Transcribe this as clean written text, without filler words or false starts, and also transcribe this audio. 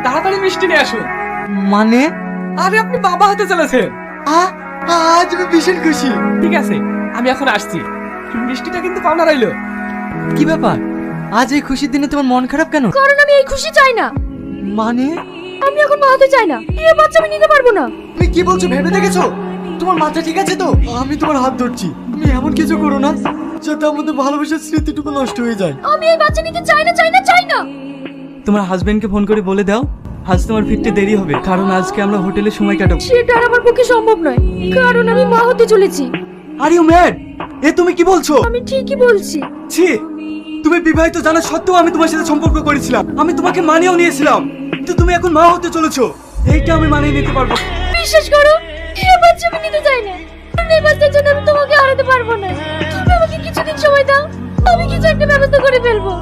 তাড়াতাড়ি মিষ্টি নিয়ে আসুন। মানে আরে আপনি বাবা হতে চলেছেন। আজ আমি ভীষণ খুশি। ঠিক আছে, আমি এখন আসছি। মিষ্টিটা কিন্তু পাওনা রইলো। কি ব্যাপার, আজ এই খুশির দিনে তোমার মন খারাপ কেন? কারণ আমি এই খুশি চাই না। মানে আমি এখন মা হতে চাই না, এই বাচ্চা আমি নিতে পারবো না। তুমি কি বলছো ভেবে দেখেছো? তোমার মাথা ঠিক আছে তো? আমি তোমার হাত ধরছি, তুমি এমন কিছু করো না যাতে আমাদের ভালোবাসার স্মৃতিটুকু নষ্ট হয়ে যায়। আমি এই বাচ্চা নিতে চাই না, চাই না, চাই না। তোমার হাজবেন্ডকে ফোন করে বলে দাও আজ তোমার ফিরতে দেরি হবে, কারণ আজকে আমরা হোটেলে সময় কাটাবো। সেটা আর আমার পক্ষে সম্ভব নয়, কারণ আমি মা হতে চলেছি। Are you mad? এ তুমি কি বলছো? আমি ঠিকই বলছি। ছি, তুমি বিবাহিত জানা সত্ত্বেও আমি তোমার সাথে সম্পর্ক করেছিলাম, আমি তোমাকে মানিয়েও নিয়েছিলাম, কিন্তু তুমি এখন মা হতে চলেছো। এইটা আমি মানিয়ে নিতে পারবো না। বিশ্বাস করো, এই বাচ্চা আমি নিতে চাই না। কারণ এই বাচ্চার জন্য আমি তোমাকে হারাতে পারবো না। তুমি আমাকে কিছুদিন সময় দাও, আমি কিছু একটা ব্যবস্থা করে ফেলবো।